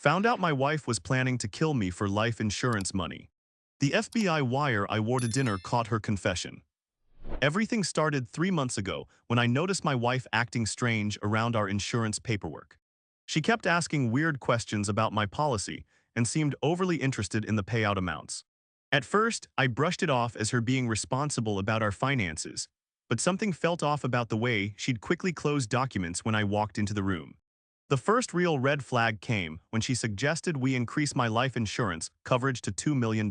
Found out my wife was planning to kill me for life insurance money. The FBI wire I wore to dinner caught her confession. Everything started 3 months ago when I noticed my wife acting strange around our insurance paperwork. She kept asking weird questions about my policy and seemed overly interested in the payout amounts. At first, I brushed it off as her being responsible about our finances, but something felt off about the way she'd quickly close documents when I walked into the room. The first real red flag came when she suggested we increase my life insurance coverage to $2 million.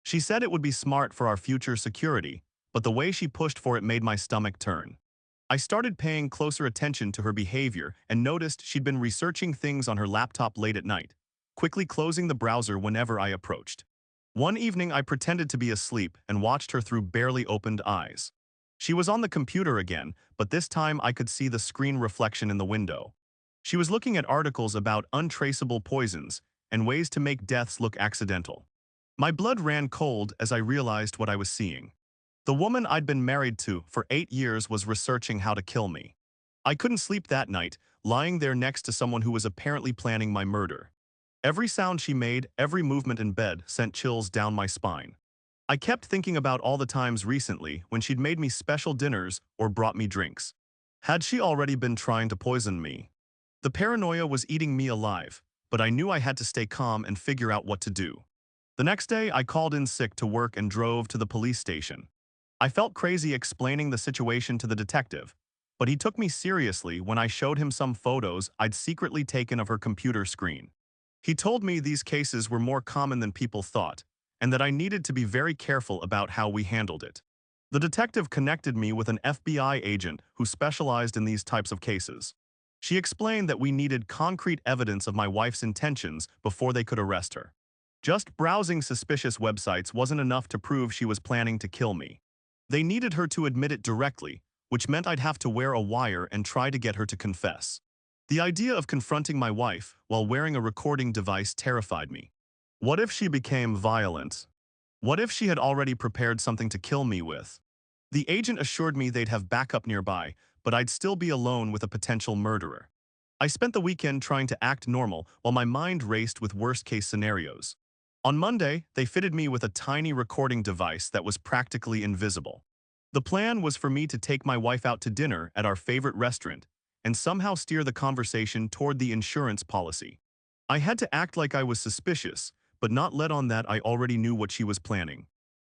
She said it would be smart for our future security, but the way she pushed for it made my stomach turn. I started paying closer attention to her behavior and noticed she'd been researching things on her laptop late at night, quickly closing the browser whenever I approached. One evening I pretended to be asleep and watched her through barely opened eyes. She was on the computer again, but this time I could see the screen reflection in the window. She was looking at articles about untraceable poisons and ways to make deaths look accidental. My blood ran cold as I realized what I was seeing. The woman I'd been married to for 8 years was researching how to kill me. I couldn't sleep that night, lying there next to someone who was apparently planning my murder. Every sound she made, every movement in bed sent chills down my spine. I kept thinking about all the times recently when she'd made me special dinners or brought me drinks. Had she already been trying to poison me? The paranoia was eating me alive, but I knew I had to stay calm and figure out what to do. The next day, I called in sick to work and drove to the police station. I felt crazy explaining the situation to the detective, but he took me seriously when I showed him some photos I'd secretly taken of her computer screen. He told me these cases were more common than people thought, and that I needed to be very careful about how we handled it. The detective connected me with an FBI agent who specialized in these types of cases. She explained that we needed concrete evidence of my wife's intentions before they could arrest her. Just browsing suspicious websites wasn't enough to prove she was planning to kill me. They needed her to admit it directly, which meant I'd have to wear a wire and try to get her to confess. The idea of confronting my wife while wearing a recording device terrified me. What if she became violent? What if she had already prepared something to kill me with? The agent assured me they'd have backup nearby, but I'd still be alone with a potential murderer. I spent the weekend trying to act normal while my mind raced with worst-case scenarios. On Monday, they fitted me with a tiny recording device that was practically invisible. The plan was for me to take my wife out to dinner at our favorite restaurant and somehow steer the conversation toward the insurance policy. I had to act like I was suspicious, but not let on that I already knew what she was planning.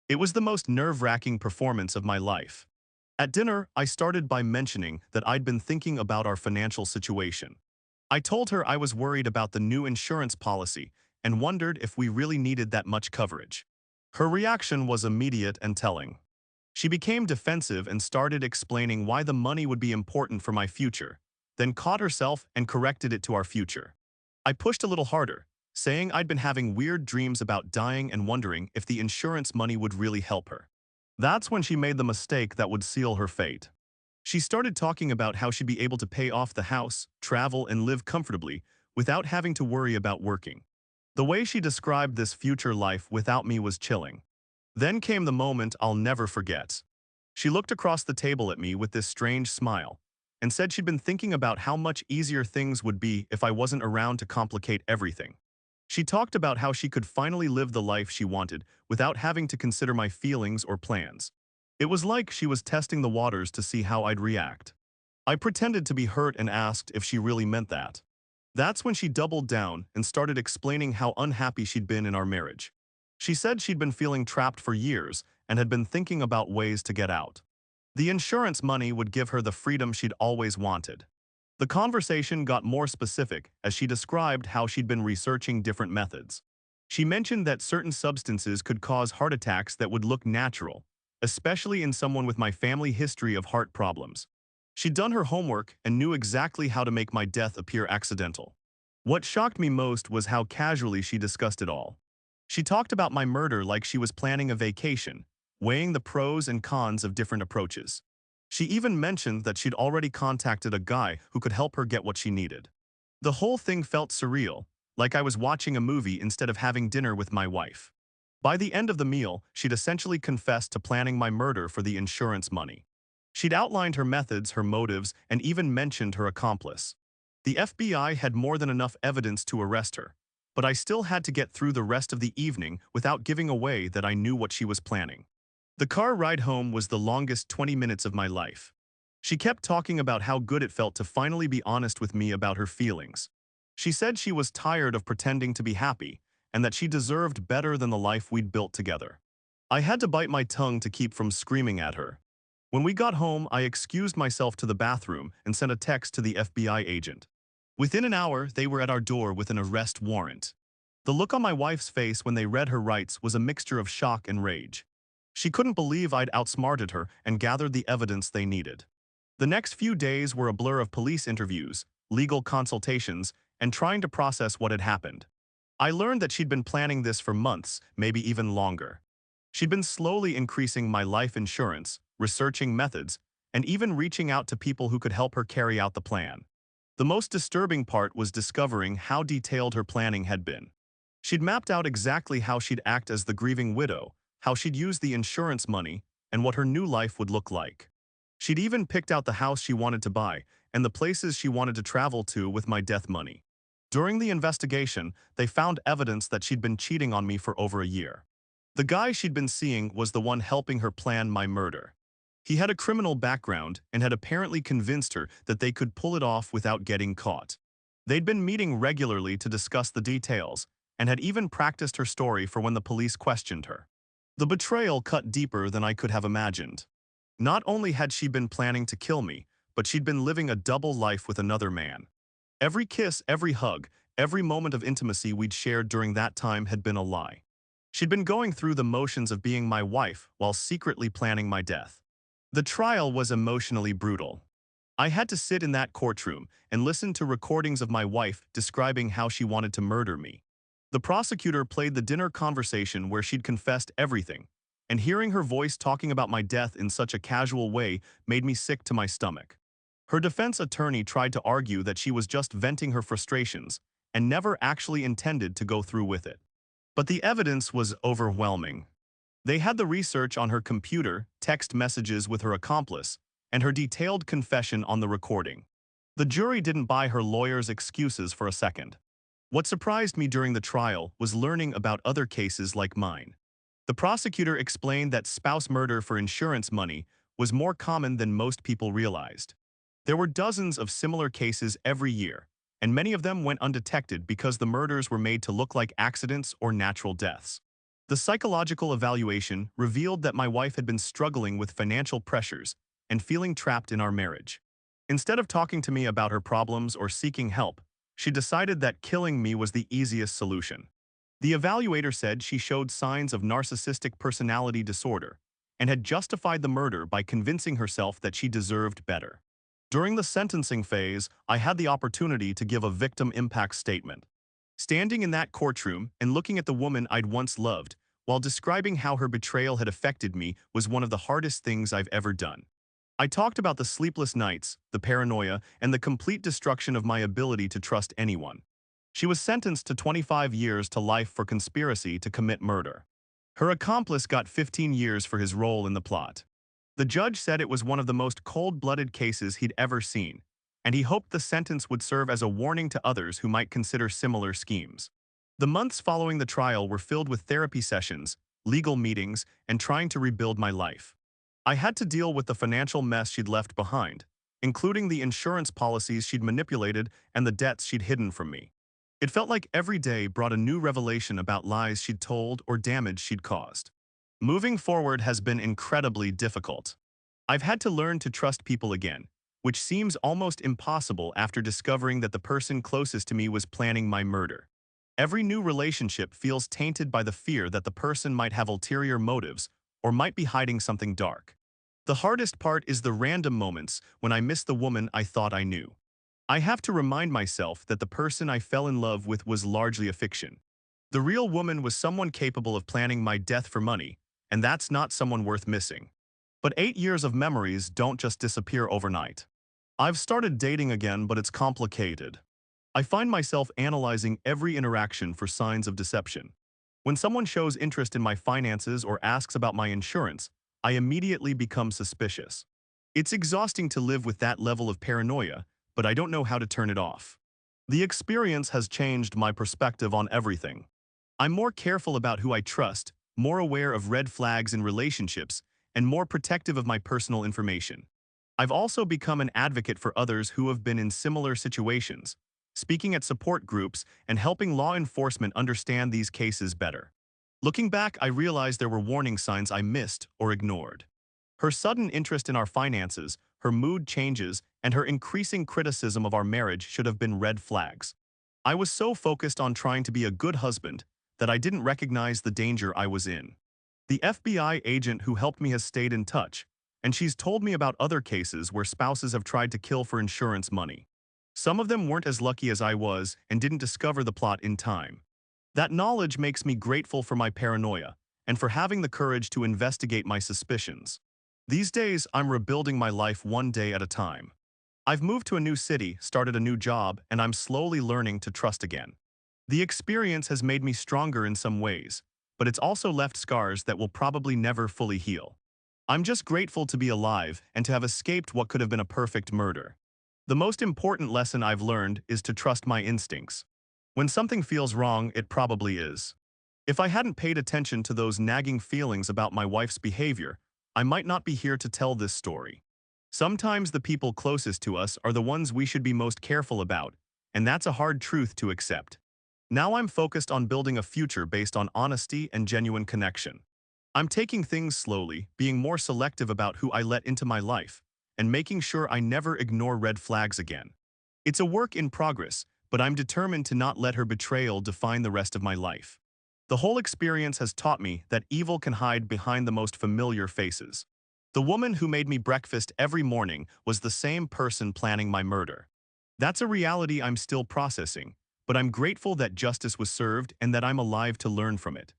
It was the most nerve-wracking performance of my life. At dinner, I started by mentioning that I'd been thinking about our financial situation. I told her I was worried about the new insurance policy and wondered if we really needed that much coverage. Her reaction was immediate and telling. She became defensive and started explaining why the money would be important for my future, then caught herself and corrected it to our future. I pushed a little harder, saying I'd been having weird dreams about dying and wondering if the insurance money would really help her. That's when she made the mistake that would seal her fate. She started talking about how she'd be able to pay off the house, travel, and live comfortably without having to worry about working. The way she described this future life without me was chilling. Then came the moment I'll never forget. She looked across the table at me with this strange smile and said she'd been thinking about how much easier things would be if I wasn't around to complicate everything. She talked about how she could finally live the life she wanted without having to consider my feelings or plans. It was like she was testing the waters to see how I'd react. I pretended to be hurt and asked if she really meant that. That's when she doubled down and started explaining how unhappy she'd been in our marriage. She said she'd been feeling trapped for years and had been thinking about ways to get out. The insurance money would give her the freedom she'd always wanted. The conversation got more specific as she described how she'd been researching different methods. She mentioned that certain substances could cause heart attacks that would look natural, especially in someone with my family history of heart problems. She'd done her homework and knew exactly how to make my death appear accidental. What shocked me most was how casually she discussed it all. She talked about my murder like she was planning a vacation, weighing the pros and cons of different approaches. She even mentioned that she'd already contacted a guy who could help her get what she needed. The whole thing felt surreal, like I was watching a movie instead of having dinner with my wife. By the end of the meal, she'd essentially confessed to planning my murder for the insurance money. She'd outlined her methods, her motives, and even mentioned her accomplice. The FBI had more than enough evidence to arrest her, but I still had to get through the rest of the evening without giving away that I knew what she was planning. The car ride home was the longest 20 minutes of my life. She kept talking about how good it felt to finally be honest with me about her feelings. She said she was tired of pretending to be happy and that she deserved better than the life we'd built together. I had to bite my tongue to keep from screaming at her. When we got home, I excused myself to the bathroom and sent a text to the FBI agent. Within an hour, they were at our door with an arrest warrant. The look on my wife's face when they read her rights was a mixture of shock and rage. She couldn't believe I'd outsmarted her and gathered the evidence they needed. The next few days were a blur of police interviews, legal consultations, and trying to process what had happened. I learned that she'd been planning this for months, maybe even longer. She'd been slowly increasing my life insurance, researching methods, and even reaching out to people who could help her carry out the plan. The most disturbing part was discovering how detailed her planning had been. She'd mapped out exactly how she'd act as the grieving widow, how she'd use the insurance money, and what her new life would look like. She'd even picked out the house she wanted to buy and the places she wanted to travel to with my death money. During the investigation, they found evidence that she'd been cheating on me for over a year. The guy she'd been seeing was the one helping her plan my murder. He had a criminal background and had apparently convinced her that they could pull it off without getting caught. They'd been meeting regularly to discuss the details and had even practiced her story for when the police questioned her. The betrayal cut deeper than I could have imagined. Not only had she been planning to kill me, but she'd been living a double life with another man. Every kiss, every hug, every moment of intimacy we'd shared during that time had been a lie. She'd been going through the motions of being my wife while secretly planning my death. The trial was emotionally brutal. I had to sit in that courtroom and listen to recordings of my wife describing how she wanted to murder me. The prosecutor played the dinner conversation where she'd confessed everything, and hearing her voice talking about my death in such a casual way made me sick to my stomach. Her defense attorney tried to argue that she was just venting her frustrations and never actually intended to go through with it. But the evidence was overwhelming. They had the research on her computer, text messages with her accomplice, and her detailed confession on the recording. The jury didn't buy her lawyer's excuses for a second. What surprised me during the trial was learning about other cases like mine. The prosecutor explained that spouse murder for insurance money was more common than most people realized. There were dozens of similar cases every year, and many of them went undetected because the murders were made to look like accidents or natural deaths. The psychological evaluation revealed that my wife had been struggling with financial pressures and feeling trapped in our marriage. Instead of talking to me about her problems or seeking help, she decided that killing me was the easiest solution. The evaluator said she showed signs of narcissistic personality disorder and had justified the murder by convincing herself that she deserved better. During the sentencing phase, I had the opportunity to give a victim impact statement. Standing in that courtroom and looking at the woman I'd once loved, while describing how her betrayal had affected me was one of the hardest things I've ever done. I talked about the sleepless nights, the paranoia, and the complete destruction of my ability to trust anyone. She was sentenced to 25 years to life for conspiracy to commit murder. Her accomplice got 15 years for his role in the plot. The judge said it was one of the most cold-blooded cases he'd ever seen, and he hoped the sentence would serve as a warning to others who might consider similar schemes. The months following the trial were filled with therapy sessions, legal meetings, and trying to rebuild my life. I had to deal with the financial mess she'd left behind, including the insurance policies she'd manipulated and the debts she'd hidden from me. It felt like every day brought a new revelation about lies she'd told or damage she'd caused. Moving forward has been incredibly difficult. I've had to learn to trust people again, which seems almost impossible after discovering that the person closest to me was planning my murder. Every new relationship feels tainted by the fear that the person might have ulterior motives or might be hiding something dark. The hardest part is the random moments when I miss the woman I thought I knew. I have to remind myself that the person I fell in love with was largely a fiction. The real woman was someone capable of planning my death for money, and that's not someone worth missing. But 8 years of memories don't just disappear overnight. I've started dating again, but it's complicated. I find myself analyzing every interaction for signs of deception. When someone shows interest in my finances or asks about my insurance, I immediately become suspicious. It's exhausting to live with that level of paranoia but I don't know how to turn it off. The experience has changed my perspective on everything. I'm more careful about who I trust, more aware of red flags in relationships, and more protective of my personal information. I've also become an advocate for others who have been in similar situations, speaking at support groups and helping law enforcement understand these cases better. Looking back, I realized there were warning signs I missed or ignored. Her sudden interest in our finances, her mood changes, and her increasing criticism of our marriage should have been red flags. I was so focused on trying to be a good husband that I didn't recognize the danger I was in. The FBI agent who helped me has stayed in touch, and she's told me about other cases where spouses have tried to kill for insurance money. Some of them weren't as lucky as I was and didn't discover the plot in time. That knowledge makes me grateful for my paranoia and for having the courage to investigate my suspicions. These days, I'm rebuilding my life one day at a time. I've moved to a new city, started a new job, and I'm slowly learning to trust again. The experience has made me stronger in some ways, but it's also left scars that will probably never fully heal. I'm just grateful to be alive and to have escaped what could have been a perfect murder. The most important lesson I've learned is to trust my instincts. When something feels wrong, it probably is. If I hadn't paid attention to those nagging feelings about my wife's behavior, I might not be here to tell this story. Sometimes the people closest to us are the ones we should be most careful about, and that's a hard truth to accept. Now I'm focused on building a future based on honesty and genuine connection. I'm taking things slowly, being more selective about who I let into my life, and making sure I never ignore red flags again. It's a work in progress, but I'm determined to not let her betrayal define the rest of my life. The whole experience has taught me that evil can hide behind the most familiar faces. The woman who made me breakfast every morning was the same person planning my murder. That's a reality I'm still processing, but I'm grateful that justice was served and that I'm alive to learn from it.